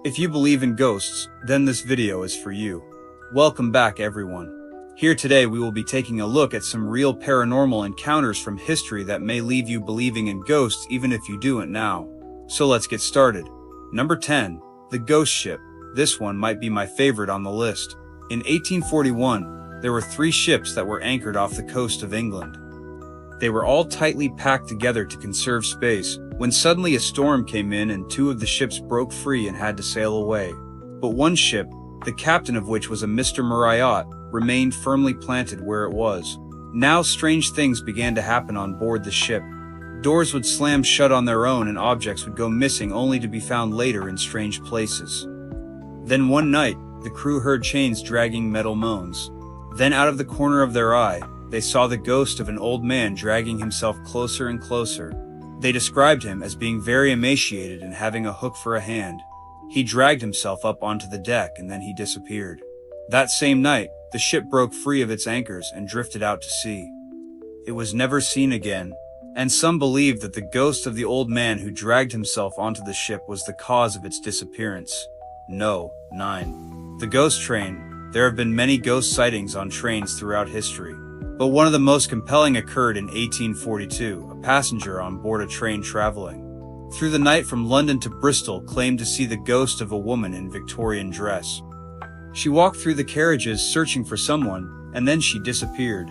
If you believe in ghosts, then this video is for you. Welcome back everyone. Here today we will be taking a look at some real paranormal encounters from history that may leave you believing in ghosts even if you do it now. So let's get started. Number 10. The Ghost Ship. This one might be my favorite on the list. In 1841, there were 3 ships that were anchored off the coast of England. They were all tightly packed together to conserve space, when suddenly a storm came in and 2 of the ships broke free and had to sail away. But one ship, the captain of which was a Mr. Marriott, remained firmly planted where it was. Now strange things began to happen on board the ship. Doors would slam shut on their own and objects would go missing only to be found later in strange places. Then one night, the crew heard chains dragging metal moans. Then out of the corner of their eye, they saw the ghost of an old man dragging himself closer and closer. They described him as being very emaciated and having a hook for a hand. He dragged himself up onto the deck and then he disappeared. That same night, the ship broke free of its anchors and drifted out to sea. It was never seen again, and some believed that the ghost of the old man who dragged himself onto the ship was the cause of its disappearance. No. 9. The Ghost Train. There have been many ghost sightings on trains throughout history. But one of the most compelling occurred in 1842, a passenger on board a train traveling through the night from London to Bristol claimed to see the ghost of a woman in Victorian dress. She walked through the carriages searching for someone, and then she disappeared.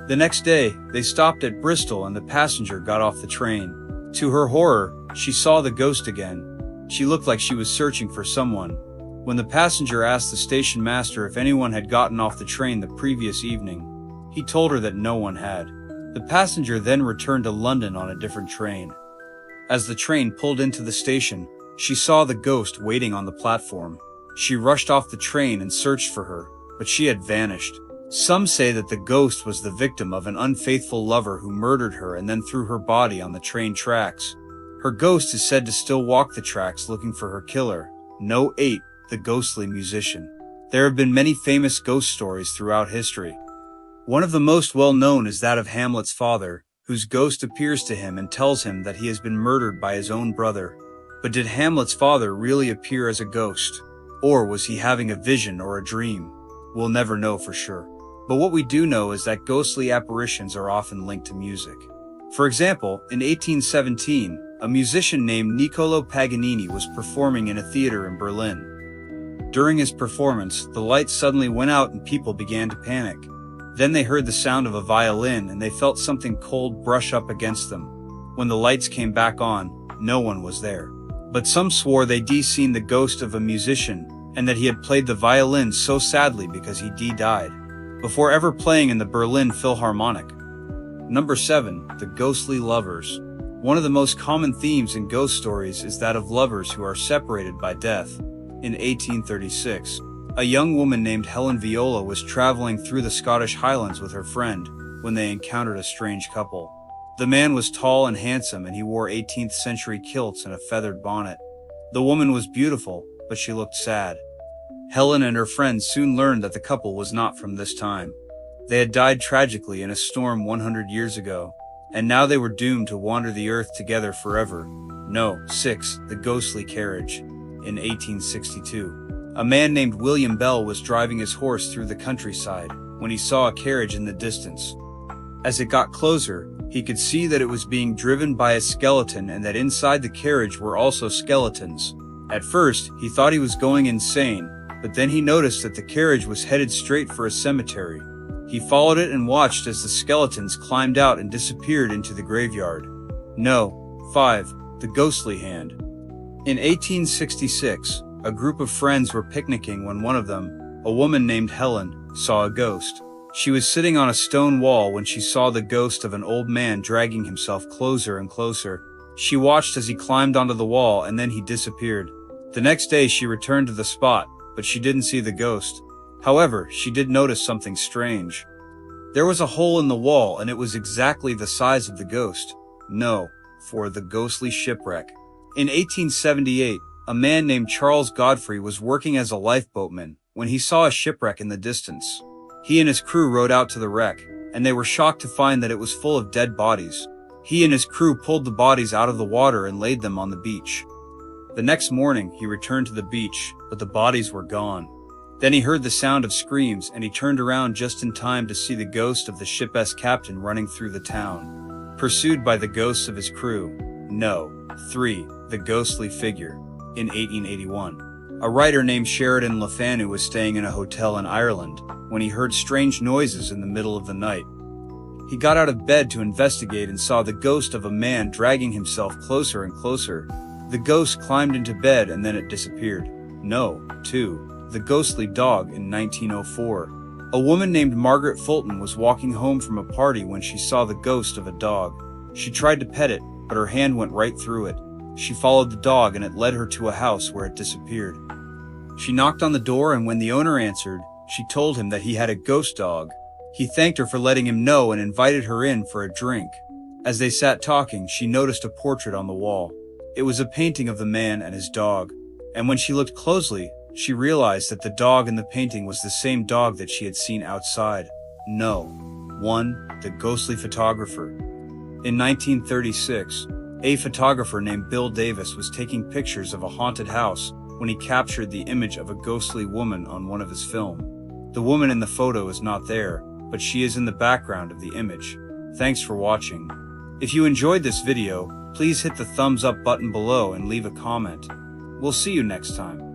The next day, they stopped at Bristol and the passenger got off the train. To her horror, she saw the ghost again. She looked like she was searching for someone. When the passenger asked the station master if anyone had gotten off the train the previous evening, he told her that no one had. The passenger then returned to London on a different train. As the train pulled into the station, she saw the ghost waiting on the platform. She rushed off the train and searched for her, but she had vanished. Some say that the ghost was the victim of an unfaithful lover who murdered her and then threw her body on the train tracks. Her ghost is said to still walk the tracks looking for her killer. No. 8. The Ghostly Musician. There have been many famous ghost stories throughout history. One of the most well-known is that of Hamlet's father, whose ghost appears to him and tells him that he has been murdered by his own brother. But did Hamlet's father really appear as a ghost? Or was he having a vision or a dream? We'll never know for sure. But what we do know is that ghostly apparitions are often linked to music. For example, in 1817, a musician named Niccolò Paganini was performing in a theater in Berlin. During his performance, the lights suddenly went out and people began to panic. Then they heard the sound of a violin and they felt something cold brush up against them. When the lights came back on, no one was there. But some swore they'd seen the ghost of a musician, and that he had played the violin so sadly because he died, before ever playing in the Berlin Philharmonic. Number 7. The Ghostly Lovers. One of the most common themes in ghost stories is that of lovers who are separated by death. In 1836, a young woman named Helen Viola was traveling through the Scottish Highlands with her friend when they encountered a strange couple. The man was tall and handsome and he wore 18th century kilts and a feathered bonnet. The woman was beautiful, but she looked sad. Helen and her friends soon learned that the couple was not from this time. They had died tragically in a storm 100 years ago, and now they were doomed to wander the earth together forever. No. 6. The Ghostly Carriage. In 1862. A man named William Bell was driving his horse through the countryside when he saw a carriage in the distance. As it got closer, he could see that it was being driven by a skeleton and that inside the carriage were also skeletons. At first, he thought he was going insane, but then he noticed that the carriage was headed straight for a cemetery. He followed it and watched as the skeletons climbed out and disappeared into the graveyard. No. 5. The Ghostly Hand. In 1866, a group of friends were picnicking when one of them, a woman named Helen, saw a ghost. She was sitting on a stone wall when she saw the ghost of an old man dragging himself closer and closer. She watched as he climbed onto the wall and then he disappeared. The next day she returned to the spot, but she didn't see the ghost. However, she did notice something strange. There was a hole in the wall and it was exactly the size of the ghost. No. For the Ghostly Shipwreck. In 1878, a man named Charles Godfrey was working as a lifeboatman when he saw a shipwreck in the distance. He and his crew rowed out to the wreck, and they were shocked to find that it was full of dead bodies. He and his crew pulled the bodies out of the water and laid them on the beach. The next morning, he returned to the beach, but the bodies were gone. Then he heard the sound of screams and he turned around just in time to see the ghost of the ship's captain running through the town, pursued by the ghosts of his crew. No. 3. The ghostly figure. In 1881, a writer named Sheridan Le Fanu was staying in a hotel in Ireland when he heard strange noises in the middle of the night. He got out of bed to investigate and saw the ghost of a man dragging himself closer and closer. The ghost climbed into bed and then it disappeared. No. 2. The ghostly dog. In 1904, a woman named Margaret Fulton was walking home from a party when she saw the ghost of a dog. She tried to pet it, but her hand went right through it. She followed the dog and it led her to a house where it disappeared. She knocked on the door and when the owner answered, she told him that he had a ghost dog. He thanked her for letting him know and invited her in for a drink. As they sat talking, she noticed a portrait on the wall. It was a painting of the man and his dog. And when she looked closely, she realized that the dog in the painting was the same dog that she had seen outside. No. 1. The ghostly photographer. In 1936, a photographer named Bill Davis was taking pictures of a haunted house when he captured the image of a ghostly woman on one of his film. The woman in the photo is not there, but she is in the background of the image. Thanks for watching. If you enjoyed this video, please hit the thumbs up button below and leave a comment. We'll see you next time.